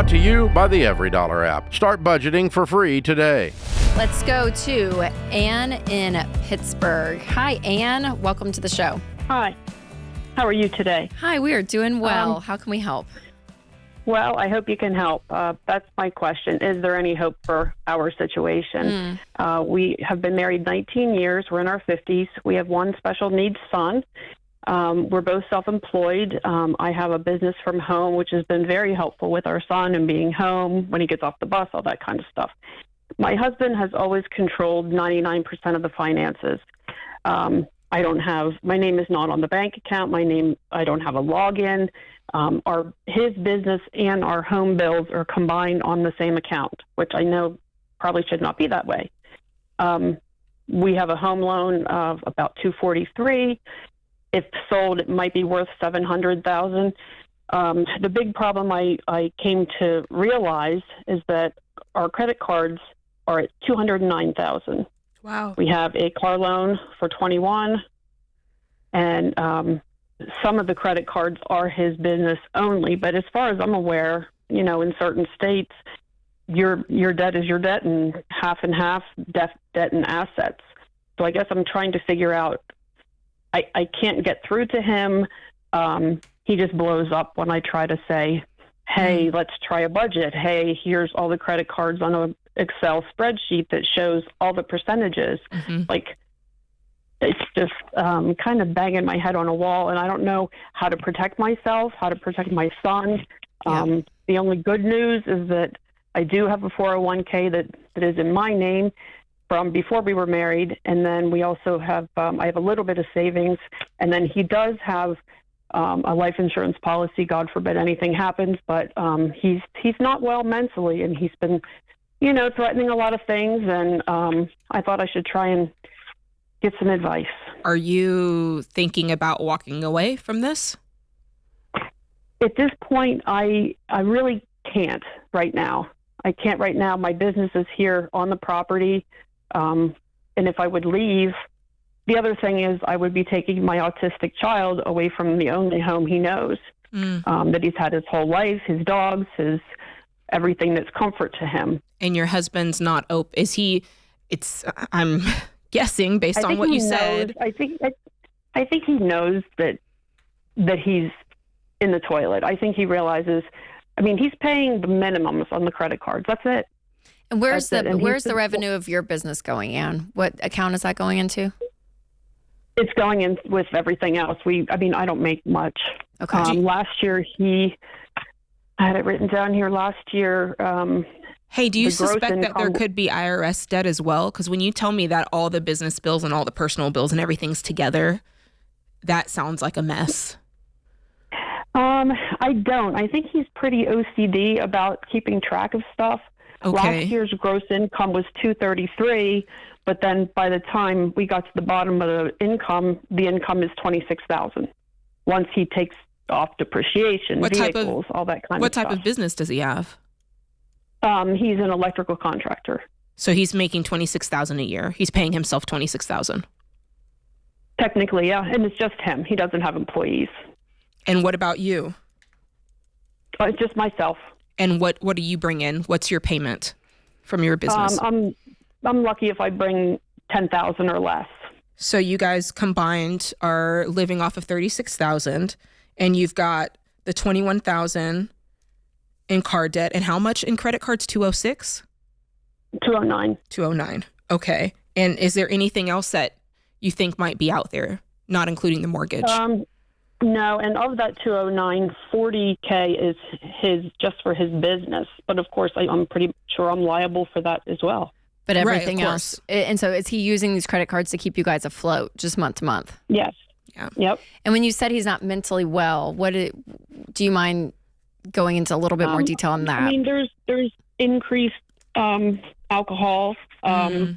Brought to you by the Every Dollar app. Start budgeting for free today. Let's go to Ann in Pittsburgh. Hi, Ann. Welcome to the show. Hi. How are you today? Hi, we are doing well. How can we help? Well, I hope you can help. That's my question. Is there any hope for our situation? We have been married 19 years. We're in our 50s. We have one special needs son. We're both self-employed. I have a business from home, which has been very helpful with our son and being home when he gets off the bus, all that kind of stuff. My husband has always controlled 99% of the finances. My name is not on the bank account. I don't have a login. His business and our home bills are combined on the same account, which I know probably should not be that way. We have a home loan of about $243. If sold, it might be worth $700,000. The big problem I came to realize is that our credit cards are at $209,000. Wow. We have a car loan for $21,000, and some of the credit cards are his business only. But as far as I'm aware, in certain states, your debt is your debt, and half, debt and assets. So I guess I'm trying to figure out. I can't get through to him. He just blows up when I try to say, hey, let's try a budget. Hey, here's all the credit cards on an Excel spreadsheet that shows all the percentages. Like, it's just kind of banging my head on a wall, and I don't know how to protect myself, how to protect my son. The only good news is that I do have a 401k that is in my name from before we were married, and then we also have I have a little bit of savings, and then he does have a life insurance policy. God forbid anything happens, but he's not well mentally, and he's been threatening a lot of things, and I thought I should try and get some advice. Are you thinking about walking away from this? At this point, I really can't right now. I can't right now. My business is here on the property, and if I would leave, the other thing is I would be taking my autistic child away from the only home he knows, that he's had his whole life, his dogs, his everything that's comfort to him. And your husband's not open. Is he? I'm guessing based on what you said. I think he knows that he's in the toilet. I think he realizes. I mean, he's paying the minimums on the credit cards. That's it. And where's the revenue of your business going, Ann? What account is that going into? It's going in with everything else. I don't make much. Okay. Last year, I had it written down here. Last year, hey, do you suspect that there could be IRS debt as well? Because when you tell me that all the business bills and all the personal bills and everything's together, that sounds like a mess. I don't. I think he's pretty OCD about keeping track of stuff. Okay. Last year's gross income was $233, but then by the time we got to the bottom of the income is $26,000. Once he takes off depreciation, vehicles, all that kind of stuff. What type of business does he have? He's an electrical contractor. So he's making $26,000 a year. He's paying himself $26,000. Technically, yeah, and it's just him. He doesn't have employees. And what about you? It's just myself. And what do you bring in? What's your payment from your business? I'm lucky if I bring $10,000 or less. So you guys combined are living off of $36,000, and you've got the $21,000 in car debt, and how much in credit cards? $206? $209. Okay. And is there anything else that you think might be out there, not including the mortgage? No, and of that 209, 40K is just for his business. But of course, I'm pretty sure I'm liable for that as well. But everything else. And so is he using these credit cards to keep you guys afloat just month to month? Yes. Yeah. Yep. And when you said he's not mentally well, do you mind going into a little bit more detail on that? I mean, there's increased alcohol. You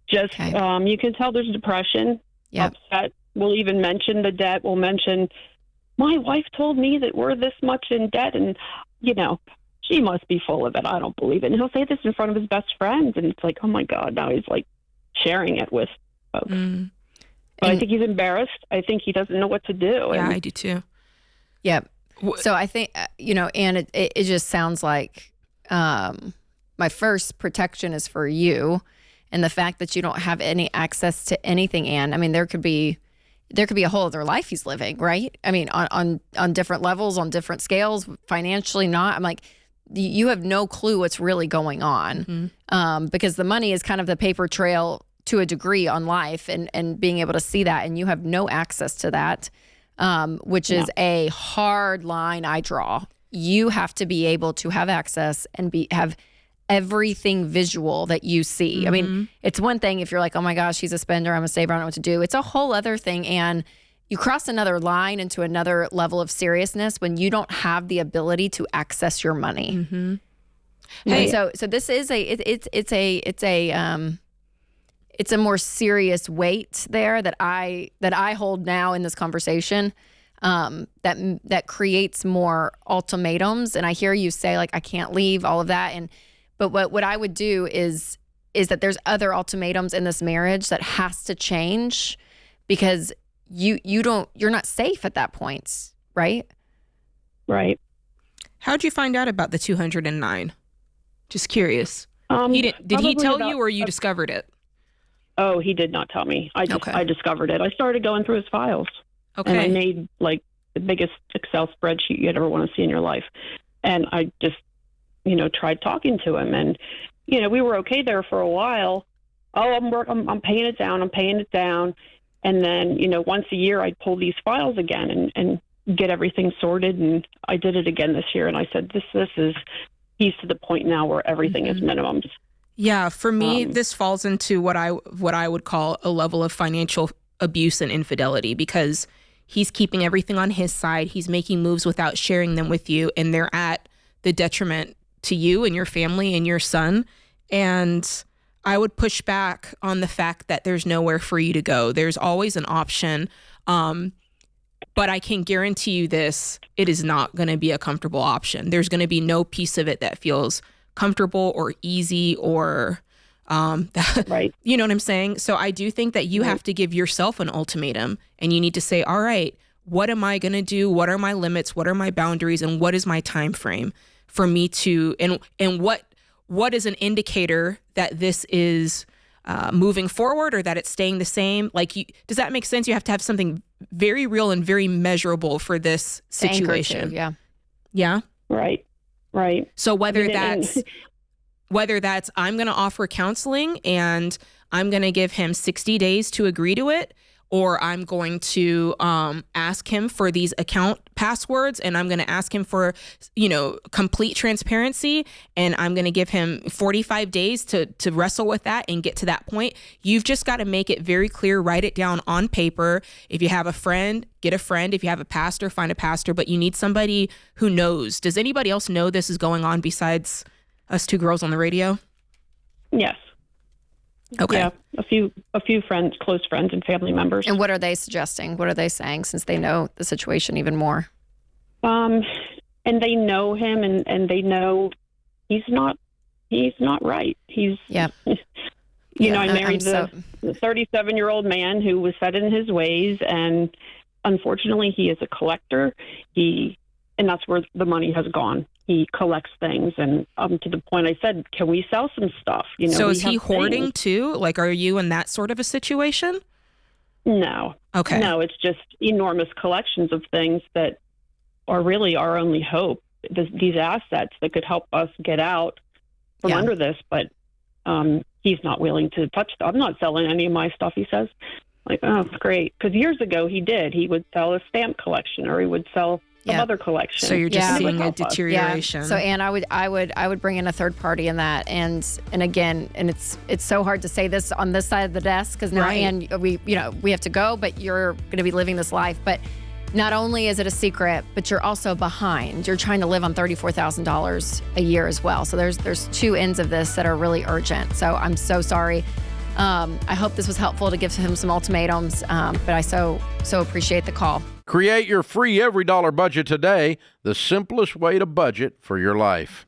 can tell there's depression, upset. We'll even mention the debt. We'll mention, my wife told me that we're this much in debt, and, she must be full of it. I don't believe it. And he'll say this in front of his best friends, and it's like, oh, my God, now he's, sharing it with folks. But I think he's embarrassed. I think he doesn't know what to do. Yeah, I do too. Yeah. So I think, and it just sounds like my first protection is for you, and the fact that you don't have any access to anything. Ann, I mean, there could be a whole other life he's living, right? I mean, on different levels, on different scales, financially not. I'm like, you have no clue what's really going on, because the money is kind of the paper trail to a degree on life, and being able to see that, and you have no access to that, which is a hard line I draw. You have to be able to have access and have everything visual that you see. I mean, it's one thing if you're like, oh my gosh, he's a spender, I'm a saver, I don't know what to do. It's a whole other thing, and you cross another line into another level of seriousness when you don't have the ability to access your money. Hey, so this is it's a more serious weight there that I hold now in this conversation, that creates more ultimatums. And I hear you say, like, I can't leave, all of that, but what I would do is that there's other ultimatums in this marriage that has to change, because you're not safe at that point, right? Right. How'd you find out about the 209? Just curious. Did he tell you, or you discovered it? Oh, he did not tell me. I discovered it. I started going through his files. Okay. And I made like the biggest Excel spreadsheet you'd ever want to see in your life. And I just, tried talking to him, and, we were okay there for a while. Oh, I'm paying it down. I'm paying it down. And then, once a year I'd pull these files again and get everything sorted. And I did it again this year. And I said, he's to the point now where everything is minimums. Yeah. For me, this falls into what I would call a level of financial abuse and infidelity, because he's keeping everything on his side. He's making moves without sharing them with you, and they're at the detriment to you and your family and your son. And I would push back on the fact that there's nowhere for you to go. There's always an option. But I can guarantee you this, it is not going to be a comfortable option. There's going to be no piece of it that feels comfortable or easy or right. You know what I'm saying? So I do think that you have to give yourself an ultimatum, and you need to say, all right, what am I going to do? What are my limits? What are my boundaries? And what is my time frame for me to, and what is an indicator that this is moving forward, or that it's staying the same? Like, does that make sense? You have to have something very real and very measurable for this situation. To, yeah. Yeah. Right. So whether that's I'm going to offer counseling and I'm going to give him 60 days to agree to it, or I'm going to ask him for these account passwords, and I'm going to ask him for, complete transparency, and I'm going to give him 45 days to wrestle with that and get to that point. You've just got to make it very clear, write it down on paper. If you have a friend, get a friend. If you have a pastor, find a pastor, but you need somebody who knows. Does anybody else know this is going on besides us two girls on the radio? Yes. Okay. Yeah, a few friends, close friends and family members. And what are they suggesting? What are they saying, since they know the situation even more? And they know him, and they know he's not right. He's I married the 37-year-old man who was set in his ways, and unfortunately he is a collector. And that's where the money has gone. He collects things, and to the point I said, can we sell some stuff? So is he hoarding too? Like, are you in that sort of a situation? No. Okay. No, it's just enormous collections of things that are really our only hope. These assets that could help us get out from under this, but he's not willing to touch them. I'm not selling any of my stuff, he says. Like, oh, great. Because years ago he did. He would sell a stamp collection, or he would sell some other collection. So you're just seeing a deterioration. Yeah. So Ann, I would bring in a third party in that, and again, and it's so hard to say this on this side of the desk, because now Ann, we have to go, but you're going to be living this life. But not only is it a secret, but you're also behind. You're trying to live on $34,000 a year as well. So there's two ends of this that are really urgent. So I'm so sorry. I hope this was helpful to give him some ultimatums, but I so appreciate the call. Create your free every dollar budget today, the simplest way to budget for your life.